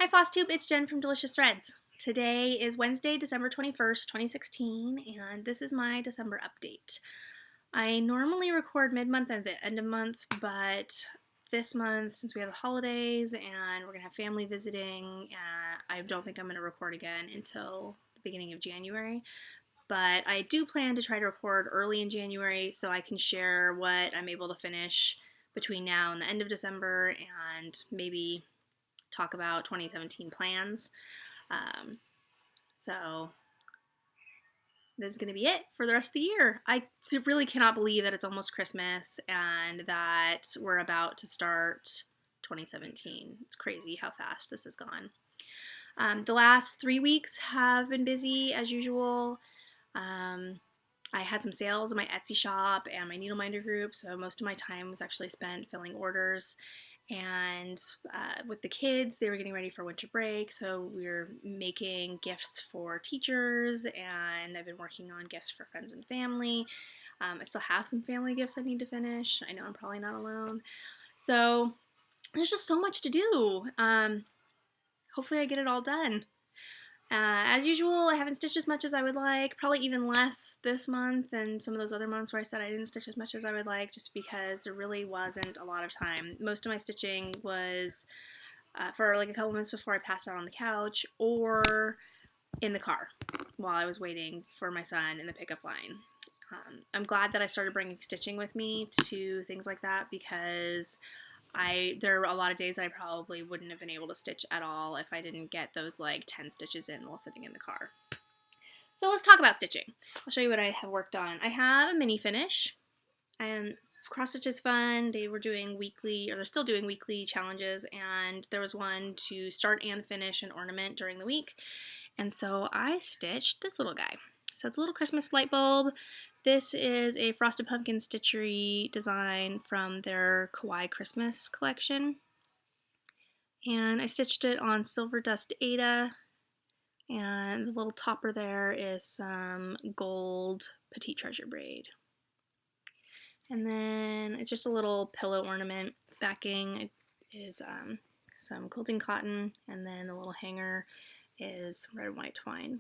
Hi FlossTube, it's Jen from Delicious Threads. Today is Wednesday, December 21st, 2016, and this is my December update. I normally record mid-month and the end of month, but this month, since we have the holidays and we're going to have family visiting, I don't think I'm going to record again until the beginning of January. But I do plan to try to record early in January so I can share what I'm able to finish between now and the end of December and maybe talk about 2017 plans. So this is going to be it for the rest of the year. I really cannot believe that it's almost Christmas and that we're about to start 2017. It's crazy how fast this has gone. The last 3 weeks have been busy as usual. I had some sales in my Etsy shop and my needle minder group, so most of my time was actually spent filling orders. And with the kids, they were getting ready for winter break, so we were making gifts for teachers, and I've been working on gifts for friends and family. I still have some family gifts I need to finish. I know I'm probably not alone. So there's just so much to do. Hopefully I get it all done. As usual, I haven't stitched as much as I would like, probably even less this month than some of those other months where I said I didn't stitch as much as I would like, just because there really wasn't a lot of time. Most of my stitching was for like a couple minutes before I passed out on the couch or in the car while I was waiting for my son in the pickup line. I'm glad that I started bringing stitching with me to things like that, because there are a lot of days I probably wouldn't have been able to stitch at all if I didn't get those like 10 stitches in while sitting in the car. So let's talk about stitching. I'll show you what I have worked on. I have a mini finish, and cross stitch is fun. They were doing weekly, or they're still doing weekly challenges, and there was one to start and finish an ornament during the week. And so I stitched this little guy. So it's a little Christmas light bulb. This is a Frosted Pumpkin Stitchery design from their Kawaii Christmas collection. And I stitched it on Silver Dust Ada. And the little topper there is some gold Petite Treasure braid. And then it's just a little pillow ornament. Backing is some quilting cotton, and then the little hanger is red and white twine.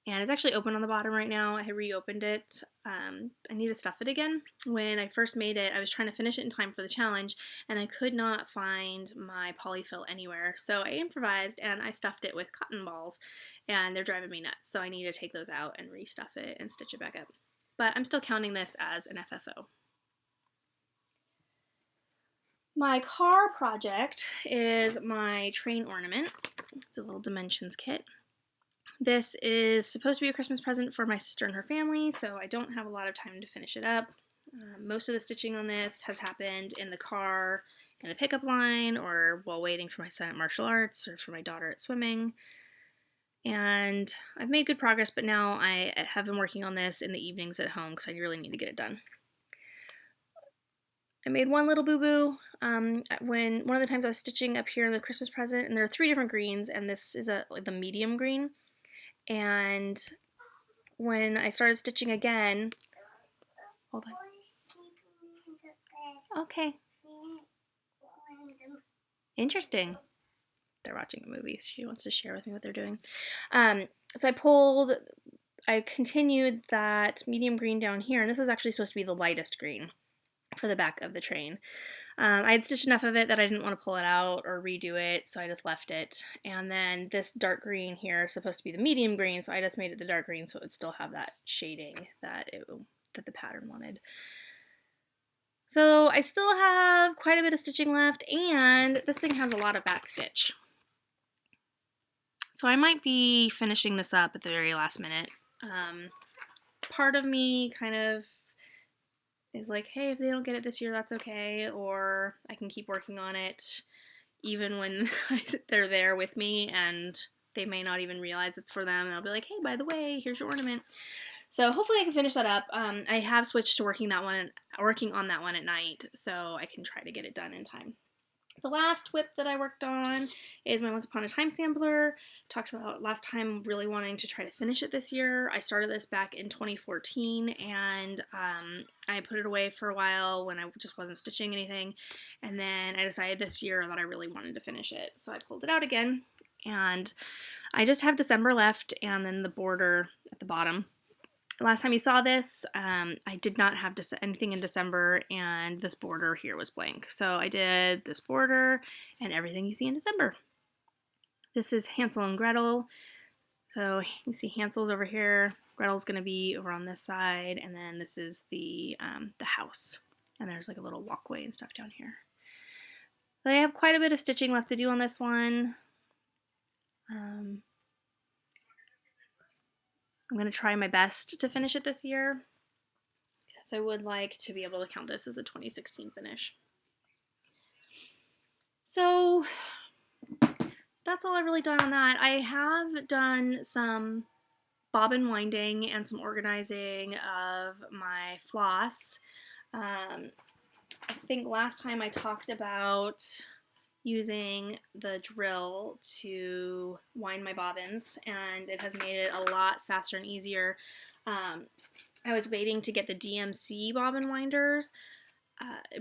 And it's actually open on the bottom right now. I had reopened it. I need to stuff it again. When I first made it, I was trying to finish it in time for the challenge, and I could not find my polyfill anywhere. So I improvised, and I stuffed it with cotton balls, and they're driving me nuts. So I need to take those out and restuff it and stitch it back up. But I'm still counting this as an FFO. My car project is my train ornament. It's a little dimensions kit. This is supposed to be a Christmas present for my sister and her family, so I don't have a lot of time to finish it up. Most of the stitching on this has happened in the car, in the pickup line, or while waiting for my son at martial arts, or for my daughter at swimming. And I've made good progress, but now I have been working on this in the evenings at home because I really need to get it done. I made one little boo-boo when one of the times I was stitching up here in the Christmas present, and there are 3 different greens, and this is the medium green. And when I started stitching again, hold on. Okay. Interesting. They're watching a movie. She wants to share with me what they're doing. So I continued that medium green down here, and this is actually supposed to be the lightest green for the back of the train. I had stitched enough of it that I didn't want to pull it out or redo it, so I just left it. And then this dark green here is supposed to be the medium green, so I just made it the dark green so it would still have that shading that the pattern wanted. So I still have quite a bit of stitching left, and this thing has a lot of back stitch. So I might be finishing this up at the very last minute. Part of me kind of is like, hey, if they don't get it this year, that's okay, or I can keep working on it even when they're there with me and they may not even realize it's for them, and I'll be like, hey, by the way, here's your ornament. So hopefully I can finish that up. I have switched to working on that one at night, so I can try to get it done in time. The last whip that I worked on is my Once Upon a Time sampler. Talked about last time really wanting to try to finish it this year. I started this back in 2014, and I put it away for a while when I just wasn't stitching anything, and then I decided this year that I really wanted to finish it. So I pulled it out again, And I just have December left and then the border at the bottom. Last time you saw this, I did not have anything in December, and this border here was blank. So I did this border and everything you see in December. This is Hansel and Gretel. So you see Hansel's over here, Gretel's gonna be over on this side, and then this is the house. And there's like a little walkway and stuff down here. But I have quite a bit of stitching left to do on this one. I'm gonna try my best to finish it this year, because I would like to be able to count this as a 2016 finish. So that's all I've really done on that. I have done some bobbin winding and some organizing of my floss. I think last time I talked about using the drill to wind my bobbins, and it has made it a lot faster and easier. I was waiting to get the DMC bobbin winders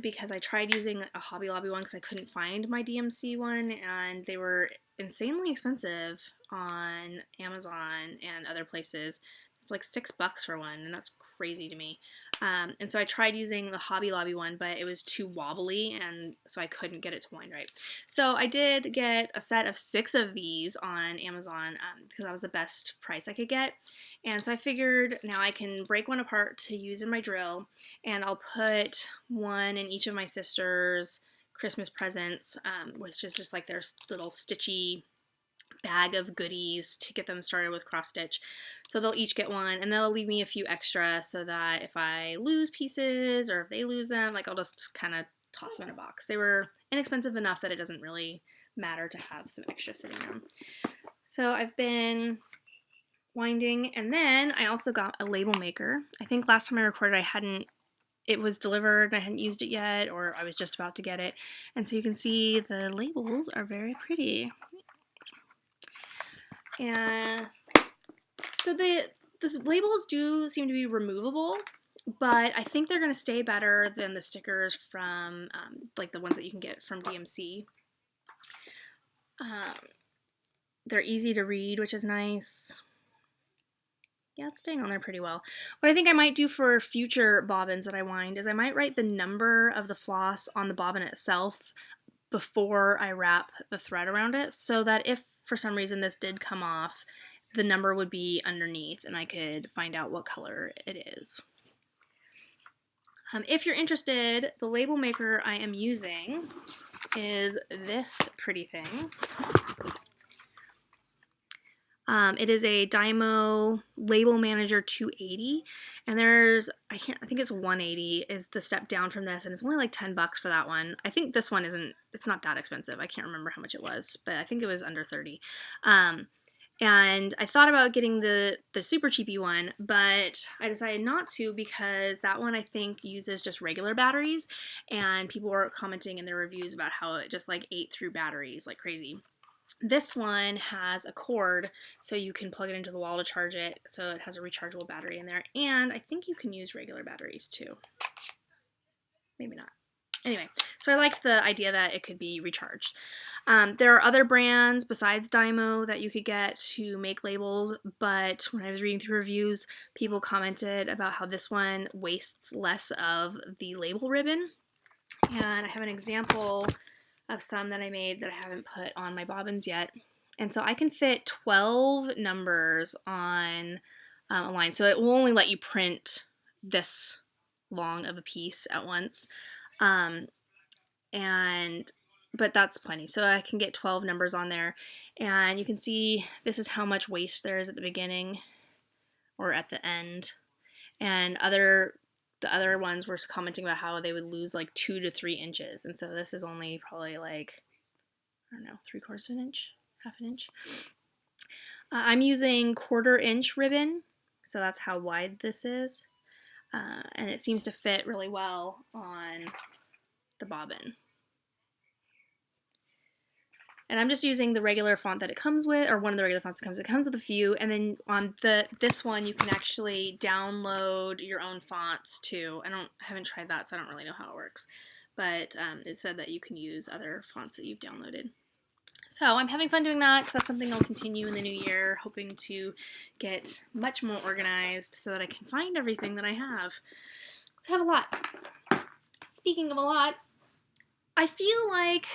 because I tried using a Hobby Lobby one because I couldn't find my DMC one, and they were insanely expensive on Amazon and other places. It's like $6 for one, and that's crazy to me. And so I tried using the Hobby Lobby one, but it was too wobbly, and so I couldn't get it to wind right. So I did get a set of 6 of these on Amazon because that was the best price I could get. And so I figured now I can break one apart to use in my drill, and I'll put one in each of my sisters' Christmas presents, which is just like their little stitchy bag of goodies to get them started with cross stitch. So they'll each get one, and they'll leave me a few extra so that if I lose pieces or if they lose them, like I'll just kind of toss them in a box. They were inexpensive enough that it doesn't really matter to have some extra sitting around. So I've been winding, and then I also got a label maker. I think last time I recorded it was delivered and I hadn't used it yet, or I was just about to get it. And so you can see the labels are very pretty. And so the labels do seem to be removable, but I think they're going to stay better than the stickers from like the ones that you can get from DMC. They're easy to read, which is nice. Yeah, it's staying on there pretty well. What I think I might do for future bobbins that I wind is I might write the number of the floss on the bobbin itself before I wrap the thread around it, so that if for some reason this did come off, the number would be underneath and I could find out what color it is. If you're interested, the label maker I am using is this pretty thing. It is a Dymo Label Manager 280, and I think it's 180 is the step down from this, and it's only like $10 for that one. I think this one it's not that expensive. I can't remember how much it was, but I think it was under 30. And I thought about getting the super cheapy one, but I decided not to because that one I think uses just regular batteries, and people were commenting in their reviews about how it just like ate through batteries like crazy. This one has a cord, so you can plug it into the wall to charge it, so it has a rechargeable battery in there, and I think you can use regular batteries too. Maybe not. Anyway, so I liked the idea that it could be recharged. There are other brands besides Dymo that you could get to make labels, but when I was reading through reviews, people commented about how this one wastes less of the label ribbon, and I have an example of some that I made that I haven't put on my bobbins yet. And so I can fit 12 numbers on a line. So it will only let you print this long of a piece at once. But that's plenty. So I can get 12 numbers on there. And you can see this is how much waste there is at the beginning or at the end. And the other ones were commenting about how they would lose like 2 to 3 inches. And so this is only probably like, I don't know, 3/4 of an inch, half an inch. I'm using 1/4 inch ribbon. So that's how wide this is. And it seems to fit really well on the bobbin. And I'm just using the regular font that it comes with, or one of the regular fonts it comes with. It comes with a few, and then on this one you can actually download your own fonts too. I haven't tried that, so I don't really know how it works. But it said that you can use other fonts that you've downloaded. So I'm having fun doing that, because that's something I'll continue in the new year, hoping to get much more organized so that I can find everything that I have. So I have a lot. Speaking of a lot, I feel like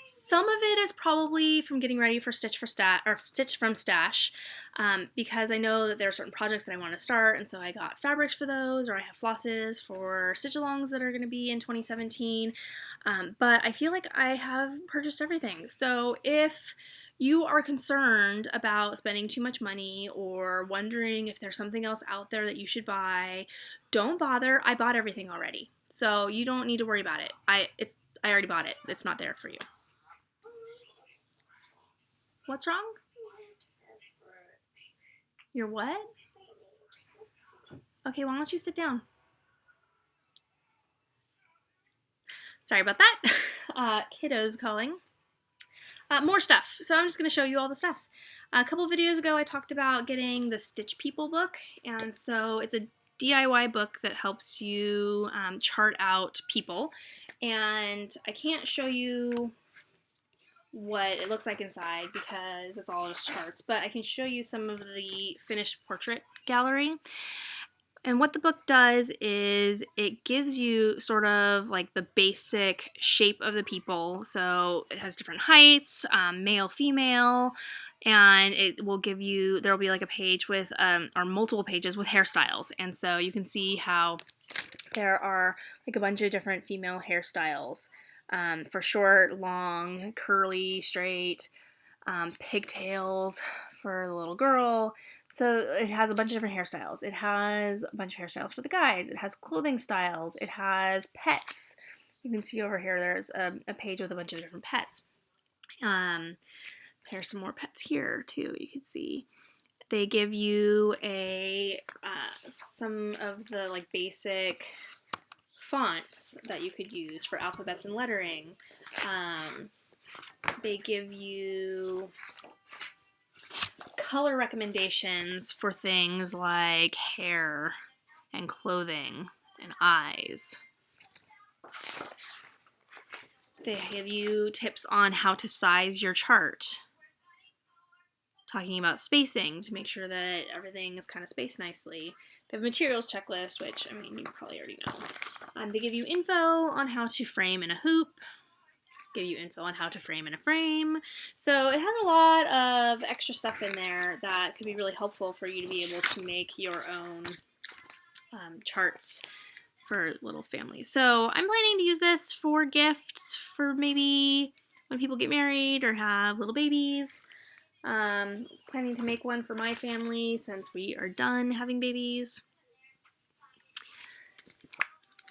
some of it is probably from getting ready for Stitch from Stash, because I know that there are certain projects that I want to start, and so I got fabrics for those, or I have flosses for stitch-alongs that are going to be in 2017, but I feel like I have purchased everything. So if you are concerned about spending too much money or wondering if there's something else out there that you should buy, don't bother. I bought everything already, so you don't need to worry about it. I already bought it. It's not there for you. What's wrong? Your what? Okay, why don't you sit down? Sorry about that. Kiddos calling. More stuff. So I'm just going to show you all the stuff. A couple videos ago I talked about getting the Stitch People book, and so it's a DIY book that helps you chart out people, and I can't show you what it looks like inside because it's all just charts, but I can show you some of the finished portrait gallery. And what the book does is it gives you sort of like the basic shape of the people. So it has different heights, male, female, and it will give you, there'll be like a page with, or multiple pages with hairstyles. And so you can see how there are like a bunch of different female hairstyles. For short, long, curly, straight, pigtails for the little girl. So it has a bunch of different hairstyles. It has a bunch of hairstyles for the guys. It has clothing styles. It has pets. You can see over here there's a page with a bunch of different pets. There's some more pets here too, you can see. They give you some of the like basic fonts that you could use for alphabets and lettering. They give you color recommendations for things like hair and clothing and eyes. They give you tips on how to size your chart, talking about spacing to make sure that everything is kind of spaced nicely. They have a materials checklist, which, I mean, you probably already know. They give you info on how to frame in a hoop, give you info on how to frame in a frame. So it has a lot of extra stuff in there that could be really helpful for you to be able to make your own charts for little families. So I'm planning to use this for gifts for maybe when people get married or have little babies. Planning to make one for my family since we are done having babies.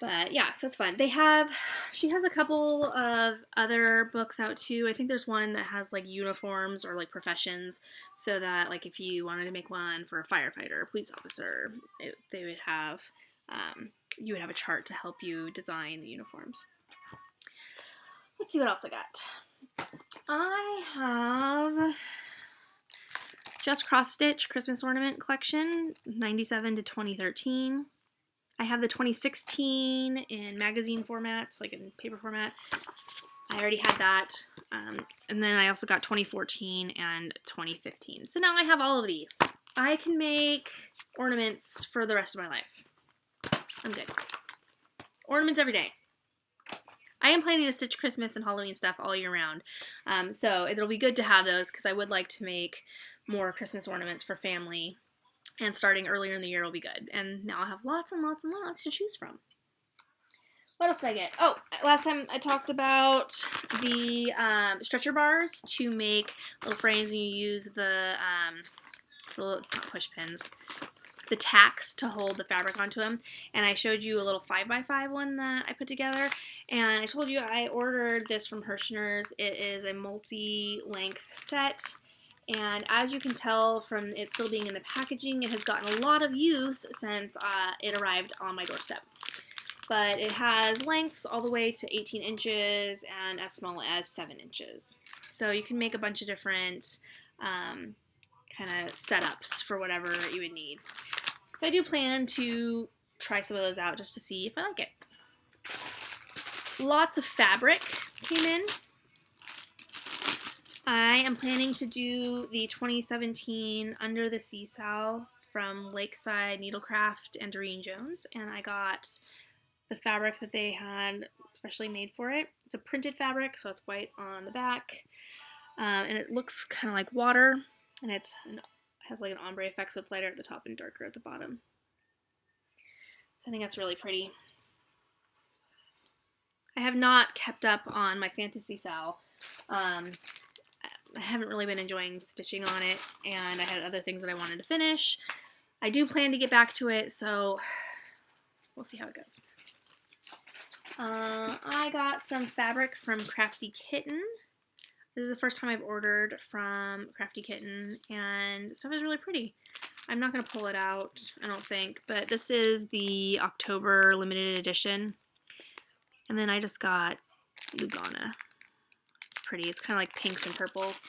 But yeah, so it's fun. She has a couple of other books out too. I think there's one that has like uniforms or like professions, so that like if you wanted to make one for a firefighter, a police officer, they would have, you would have a chart to help you design the uniforms. Let's see what else I got. I have Just Cross Stitch Christmas Ornament Collection, 97 to 2013. I have the 2016 in magazine format, like in paper format. I already had that. And then I also got 2014 and 2015. So now I have all of these. I can make ornaments for the rest of my life. I'm good. Ornaments every day. I am planning to stitch Christmas and Halloween stuff all year round. So it'll be good to have those because I would like to make more Christmas ornaments for family. And starting earlier in the year will be good. And now I'll have lots and lots and lots to choose from. What else did I get? Oh, last time I talked about the stretcher bars to make little frames, and you use the little, not push pins, the tacks to hold the fabric onto them. And I showed you a little 5x5 one that I put together. And I told you I ordered this from Hirschner's. It is a multi-length set. And as you can tell from it still being in the packaging, it has gotten a lot of use since it arrived on my doorstep. But it has lengths all the way to 18 inches and as small as 7 inches. So you can make a bunch of different kind of setups for whatever you would need. So I do plan to try some of those out just to see if I like it. Lots of fabric came in. I am planning to do the 2017 Under the Sea Sal from Lakeside Needlecraft and Doreen Jones, and I got the fabric that they had specially made for it. It's a printed fabric, so it's white on the back, and it looks kind of like water, and it has like an ombre effect, so it's lighter at the top and darker at the bottom. So I think that's really pretty. I have not kept up on my Fantasy Sal. I haven't really been enjoying stitching on it, and I had other things that I wanted to finish. I do plan to get back to it, so we'll see how it goes. I got some fabric from Crafty Kitten. This is the first time I've ordered from Crafty Kitten, and stuff is really pretty. I'm not going to pull it out, I don't think, but this is the October limited edition. And then I just got Lugana. Pretty. It's kind of like pinks and purples.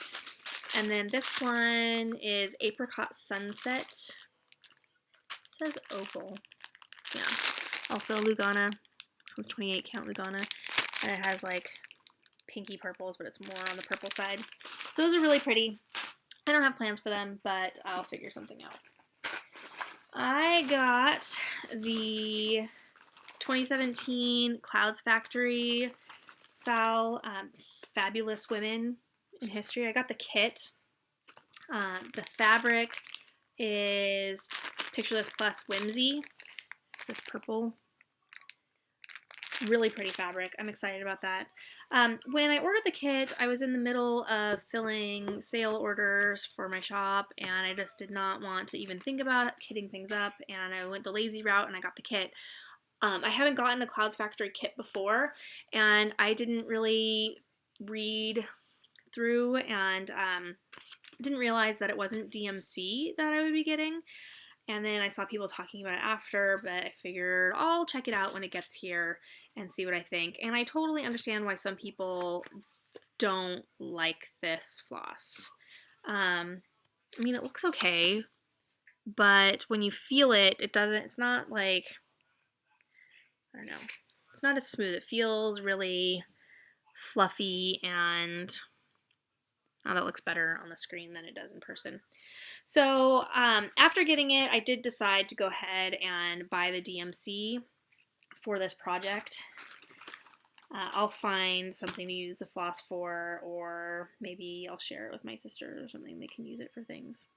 And then this one is Apricot Sunset. It says opal. Yeah. Also Lugana. This one's 28 count Lugana. And it has like pinky purples, but it's more on the purple side. So those are really pretty. I don't have plans for them, but I'll figure something out. I got the 2017 Clouds Factory Sal Fabulous Women in History. I got the kit. The fabric is Pictureless Plus Whimsy. It's this purple. Really pretty fabric. I'm excited about that. When I ordered the kit, I was in the middle of filling sale orders for my shop, and I just did not want to even think about kitting things up, and I went the lazy route and I got the kit. I haven't gotten a Clouds Factory kit before, and I didn't really read through and didn't realize that it wasn't DMC that I would be getting. And then I saw people talking about it after, but I figured I'll check it out when it gets here and see what I think. And I totally understand why some people don't like this floss. I mean, it looks okay, but when you feel it, it's not like, I don't know, it's not as smooth. It feels really fluffy, and that looks better on the screen than it does in person. So after getting it, I did decide to go ahead and buy the DMC for this project. I'll find something to use the floss for, or maybe I'll share it with my sister or something. They can use it for things.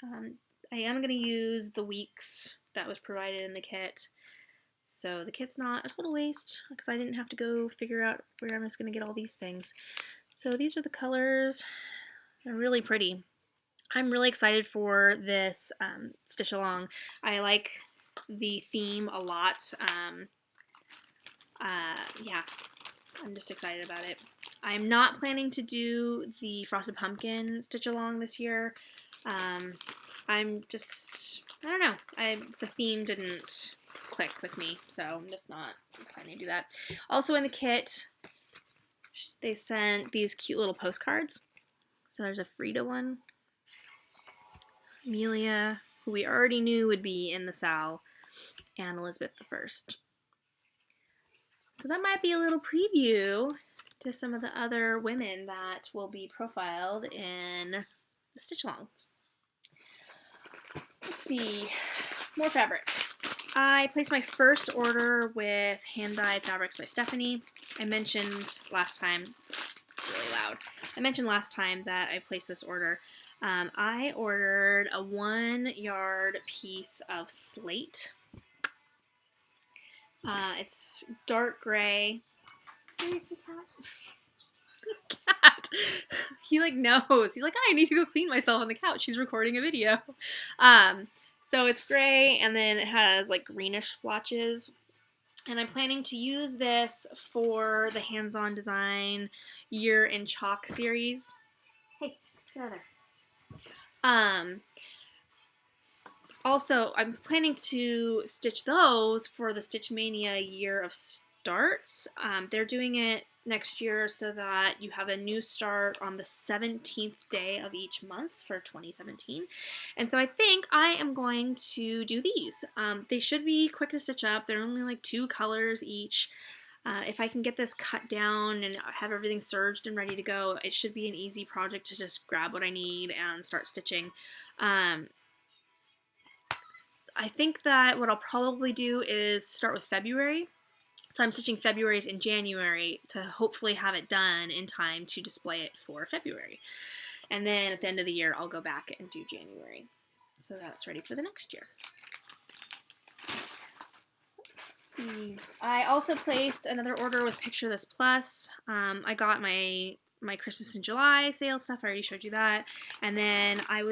I am going to use the weeks that was provided in the kit. So the kit's not a total waste, because I didn't have to go figure out where I'm just going to get all these things. So these are the colors. They're really pretty. I'm really excited for this stitch along. I like the theme a lot. Yeah, I'm just excited about it. I'm not planning to do the Frosted Pumpkin stitch along this year. I'm just, I don't know. The theme didn't click with me, so I'm just not planning to do that. Also in the kit, they sent these cute little postcards. So there's a Frida one. Amelia, who we already knew would be in the Sal, and Elizabeth I. So that might be a little preview to some of the other women that will be profiled in the stitch along. Let's see, more fabric. I placed my first order with Hand Dyed Fabrics by Stephanie. I mentioned last time, really loud, I mentioned last time that I placed this order. I ordered a 1 yard piece of slate. It's dark gray. Seriously, cat? He like knows. He's like, I need to go clean myself on the couch. He's recording a video. So it's gray, and then it has like greenish splotches. And I'm planning to use this for the hands-on design year in chalk series. Hey, get out of there. Also, I'm planning to stitch those for the Stitch Mania Year of Starts. They're doing it next year so that you have a new start on the 17th day of each month for 2017. And so I think I am going to do these. They should be quick to stitch up. They're only like 2 colors each. If I can get this cut down and have everything serged and ready to go, it should be an easy project to just grab what I need and start stitching. I think that what I'll probably do is start with February. So I'm stitching February's in January to hopefully have it done in time to display it for February. And then at the end of the year, I'll go back and do January. So that's ready for the next year. Let's see. I also placed another order with Picture This Plus. I got my Christmas in July sale stuff. I already showed you that. And then I'm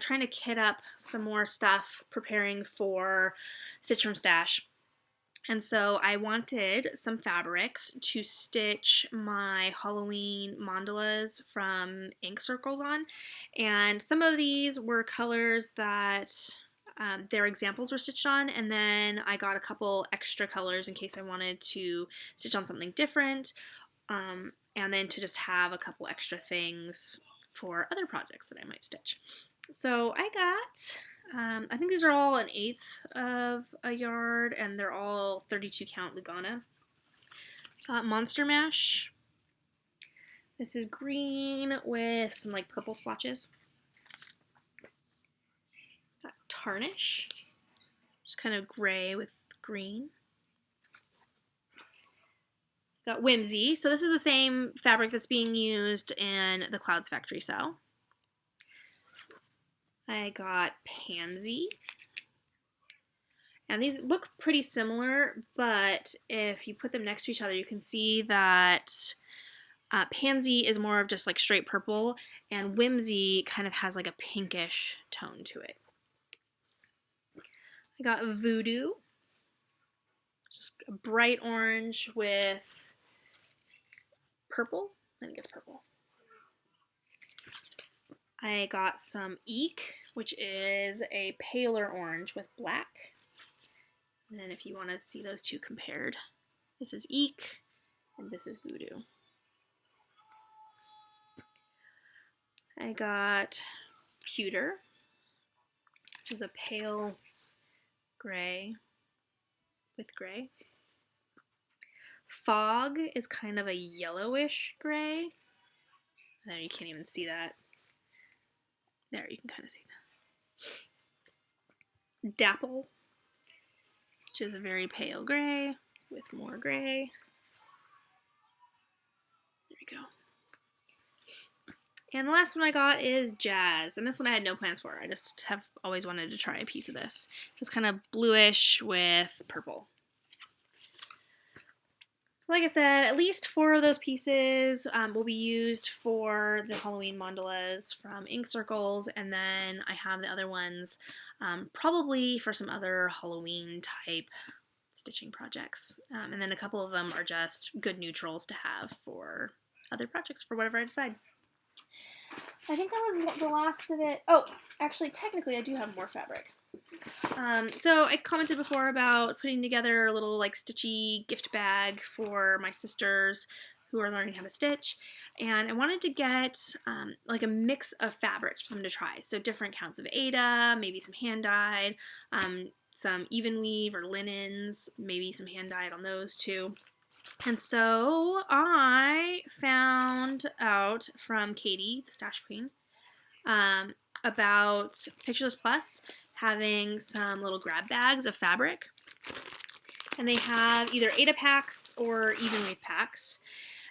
trying to kit up some more stuff, preparing for Stitch from Stash. And so I wanted some fabrics to stitch my Halloween mandalas from ink circles on. And some of these were colors that their examples were stitched on, and then I got a couple extra colors in case I wanted to stitch on something different, and then to just have a couple extra things for other projects that I might stitch. So I got... I think these are all 1/8 of a yard, and they're all 32 count Lugana. Got Monster Mash. This is green with some like purple splotches. Got Tarnish, just kind of gray with green. Got Whimsy. So this is the same fabric that's being used in the Clouds Factory cell. I got Pansy. And these look pretty similar, but if you put them next to each other, you can see that Pansy is more of just like straight purple, and Whimsy kind of has like a pinkish tone to it. I got Voodoo. Just a bright orange with purple. I think it's purple. I got some Eek, which is a paler orange with black. And then if you want to see those two compared, this is Eek and this is Voodoo. I got Pewter, which is a pale gray with gray. Fog is kind of a yellowish gray. There, you can't even see that. There, you can kind of see that. Dapple, which is a very pale gray with more gray. There we go. And the last one I got is Jazz, and this one I had no plans for. I just have always wanted to try a piece of this. It's kind of bluish with purple. Like I said, at least 4 of those pieces will be used for the Halloween mandalas from Ink Circles, and then I have the other ones probably for some other Halloween type stitching projects. And then a couple of them are just good neutrals to have for other projects for whatever I decide. I think that was the last of it. Oh, actually, technically I do have more fabric. So I commented before about putting together a little like stitchy gift bag for my sisters who are learning how to stitch, and I wanted to get like a mix of fabrics for them to try. So different counts of Aida, maybe some hand dyed, some even weave or linens, maybe some hand dyed on those too. And so I found out from Katie, the Stash Queen, about Picture This Plus having some little grab bags of fabric, and they have either Aida packs or even weave packs.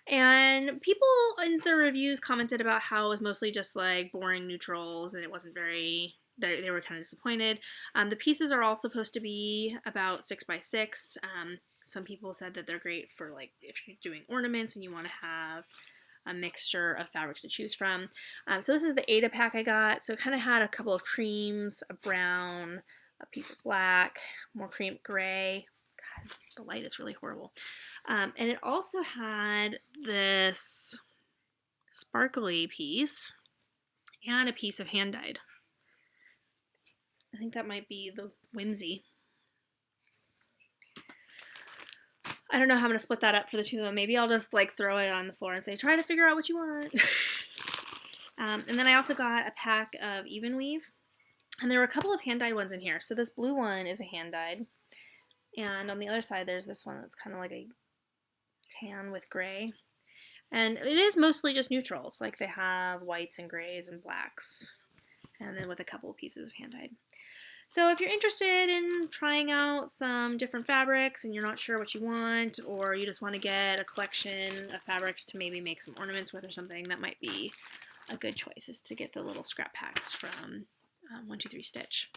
And people in the reviews commented about how it was mostly just like boring neutrals and it wasn't very, they were kind of disappointed. The pieces are all supposed to be about 6 by 6. Some people said that they're great for like if you're doing ornaments and you want to have a mixture of fabrics to choose from. So this is the Aida pack I got. So it kind of had a couple of creams, a brown, a piece of black, more cream gray. God, the light is really horrible. And it also had this sparkly piece and a piece of hand dyed. I think that might be the Whimsy. I don't know how I'm going to split that up for the two of them. Maybe I'll just like throw it on the floor and say, try to figure out what you want. And then I also got a pack of even weave. And there were a couple of hand-dyed ones in here. So this blue one is a hand-dyed. And on the other side, there's this one that's kind of like a tan with gray. And it is mostly just neutrals, like they have whites and grays and blacks, and then with a couple of pieces of hand-dyed. So if you're interested in trying out some different fabrics and you're not sure what you want, or you just want to get a collection of fabrics to maybe make some ornaments with or something, that might be a good choice, is to get the little scrap packs from 123 Stitch.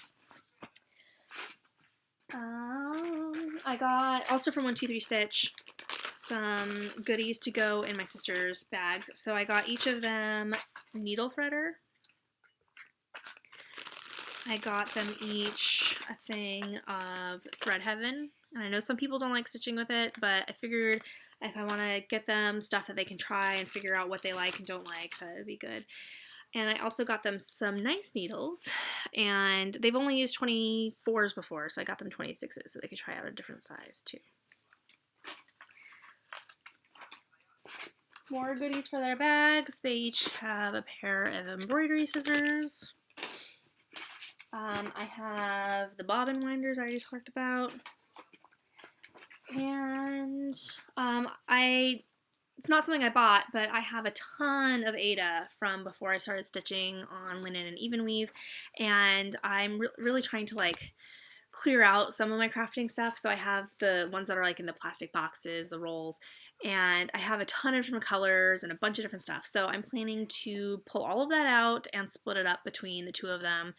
I got, also from 123 Stitch, some goodies to go in my sister's bags. So I got each of them needle threader. I got them each a thing of Thread Heaven, and I know some people don't like stitching with it, but I figured if I want to get them stuff that they can try and figure out what they like and don't like, that would be good. And I also got them some nice needles, and they've only used 24s before, so I got them 26s so they could try out a different size too. More goodies for their bags. They each have a pair of embroidery scissors. I have the bobbin winders I already talked about, and it's not something I bought, but I have a ton of Aida from before I started stitching on linen and even weave, and I'm really trying to like clear out some of my crafting stuff. So I have the ones that are like in the plastic boxes, the rolls, and I have a ton of different colors and a bunch of different stuff. So I'm planning to pull all of that out and split it up between the two of them.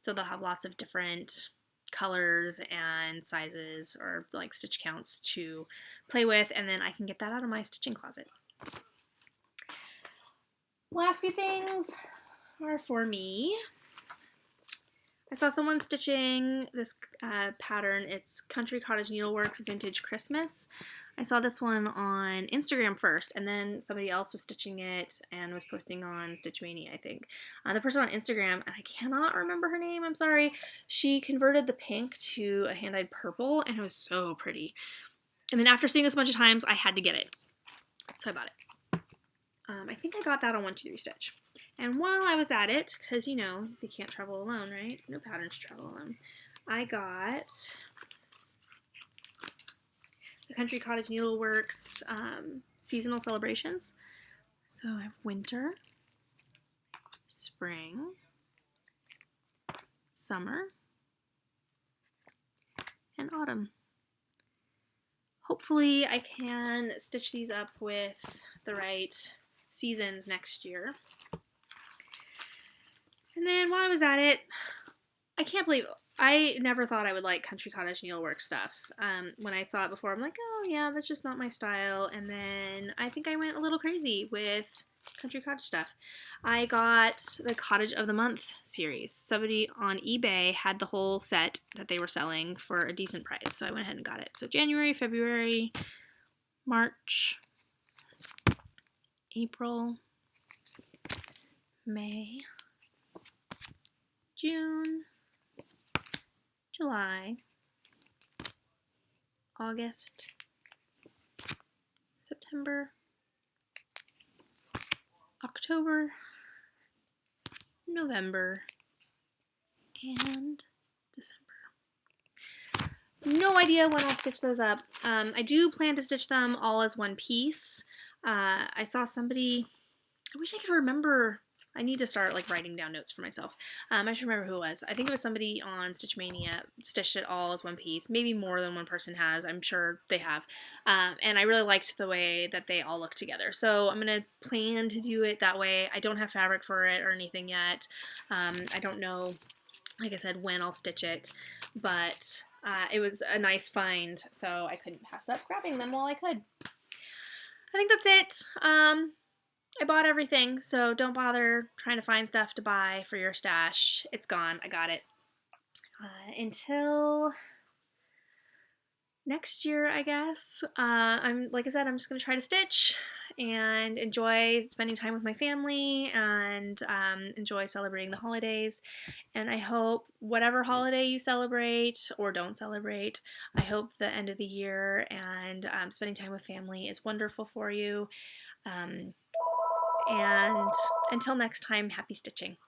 So they'll have lots of different colors and sizes or like stitch counts to play with, and then I can get that out of my stitching closet. Last few things are for me. I saw someone stitching this pattern. It's Country Cottage Needleworks Vintage Christmas. I saw this one on Instagram first, and then somebody else was stitching it and was posting on Stitch Mania, I think. The person on Instagram, and I cannot remember her name, I'm sorry, she converted the pink to a hand-dyed purple, and it was so pretty. And then after seeing this a bunch of times, I had to get it. So I bought it. I think I got that on 123 Stitch. And while I was at it, because, you know, they can't travel alone, right? No patterns travel alone. I got the Country Cottage Needleworks seasonal celebrations. So I have winter, spring, summer, and autumn. Hopefully I can stitch these up with the right seasons next year. And then while I was at it, I can't believe I never thought I would like Country Cottage Needlework stuff. When I saw it before, I'm like, oh yeah, that's just not my style. And then I think I went a little crazy with Country Cottage stuff. I got the Cottage of the Month series. Somebody on eBay had the whole set that they were selling for a decent price, so I went ahead and got it. So January, February, March, April, May, June, July, August, September, October, November, and December. No idea when I'll stitch those up. I do plan to stitch them all as one piece. I saw somebody, I wish I could remember. I need to start like writing down notes for myself. I should remember who it was. I think it was somebody on Stitch Mania stitched it all as one piece. Maybe more than one person has. I'm sure they have. And I really liked the way that they all look together. So I'm going to plan to do it that way. I don't have fabric for it or anything yet. I don't know, like I said, when I'll stitch it. But it was a nice find, so I couldn't pass up grabbing them while I could. I think that's it. I bought everything, so don't bother trying to find stuff to buy for your stash. It's gone. I got it. Until next year, I guess. Like I said, I'm just going to try to stitch and enjoy spending time with my family and enjoy celebrating the holidays. And I hope whatever holiday you celebrate or don't celebrate, I hope the end of the year and spending time with family is wonderful for you. And until next time, happy stitching.